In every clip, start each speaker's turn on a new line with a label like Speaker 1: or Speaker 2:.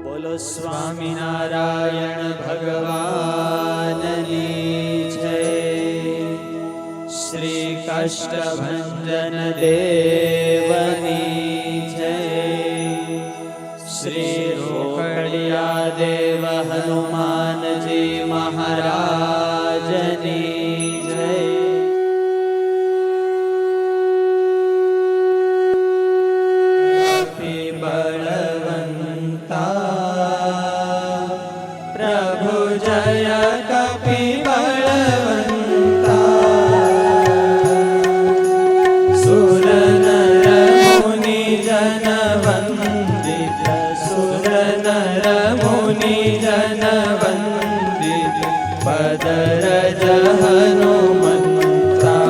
Speaker 1: બોલો સ્વામિનારાયણ ભગવાનની જય. શ્રી કાષ્ટભંજન દેવની જય. શ્રી રોકડિયા દેવ હનુમાનજી મહારાજની જય. પદરજ હનુમંતા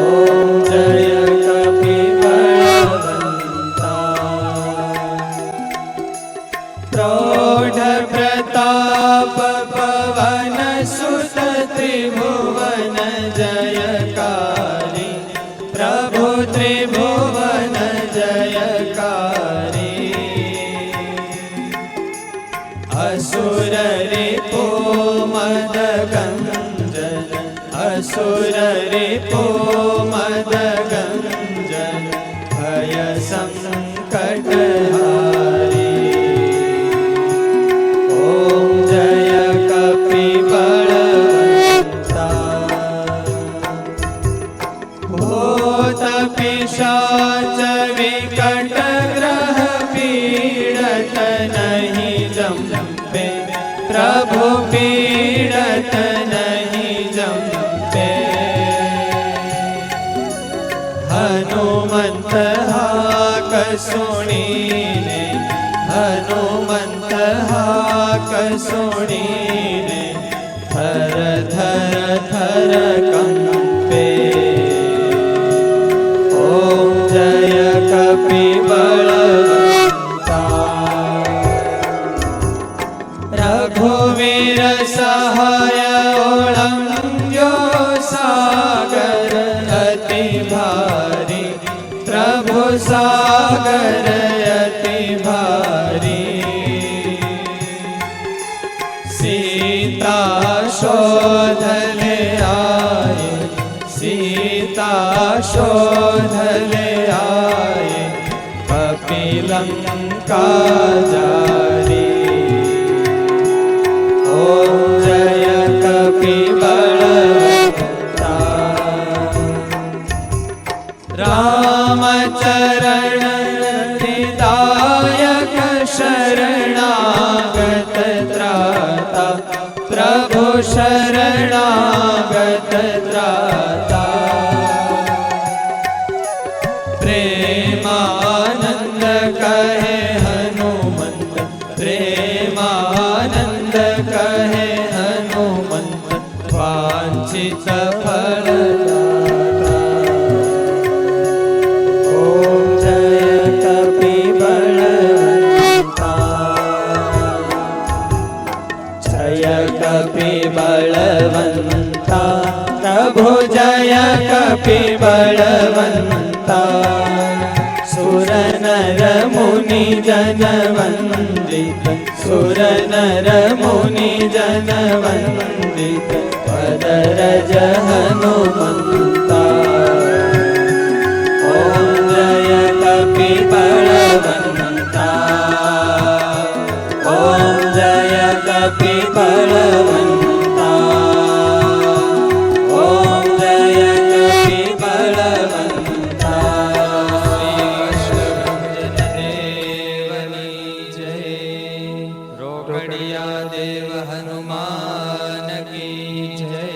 Speaker 1: ઓમ જય કપિ બળવંતા પ્રૌઢ પ્રતાપ પવન સુત ત્રિભુવન જયકારી પ્રભુ ત્રિભુવન જયકારી અસુર રિપો મદ ગંજન અસુર રિપો મદ ગંજન ભય સંકટ હારી ઓમ જય કપિ બળવંતા ભૂત પિશાચ વિકટ ગ્રહ પીડત નહીં જંપે પ્રભુ પીડત નહીં જંપે હનુમંત હાક સુણીને હનુમંત હાક સુણીને થર થર થર કંપે ઓમ જય કપિ બળવંતા રઘુવીર સહાય ઓળંગ્યો સાગર અતિ ભારી પ્રભુ સાગર અતિ ભારી સીતા શોધ લે આયે સીતા શોધ લે આયે કપિલંકા જારી ઓમ જય કપિ બળવંતા રામચરણ દાયક શરણાગત ત્રાતા પ્રભુ શરણાગત ત્રાતા પ્રેમાનંદ કહે હનુમંત પ્રેમાનંદ કહે હનુમંત વાંછિત ફળદાતા ઓમ જય કપિ બળવંતા જય કપિ બળવંતા પ્રભુ જય કપિ બળવંતા સુર નર મુનિ જન વંદિત સુર નર મુનિ જન વંદિત પદરજ હનુમંતા ઓમ જય કપિ બળવંતા ઓમ જય કપિ બળવંતા ઓમ જય કપિ બળવંતા રોકડિયા દેવ હનુમાન કી જય.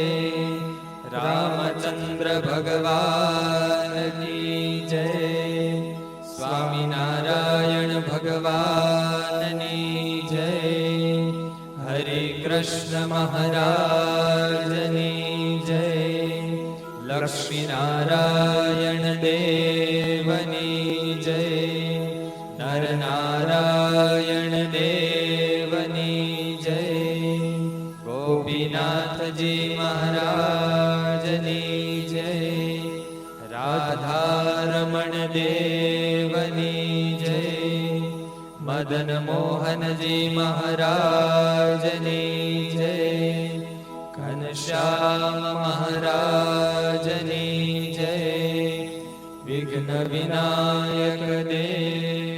Speaker 1: રામચંદ્ર ભગવાન કી જય. સ્વામિનારાયણ ભગવાનની જય. હરે કૃષ્ણ મહારાજની જય. લક્ષ્મીનારાયણ દેવની જય. નરનારાયણ દેવની જય. ગોપીનાથજી મહારાજની જય. રાધારમણ દેવની જય. મદન મોહનજી મહારાજની જય, ઘનશ્યામ મહારાજની જય, વિઘ્ન વિનાયક દેવ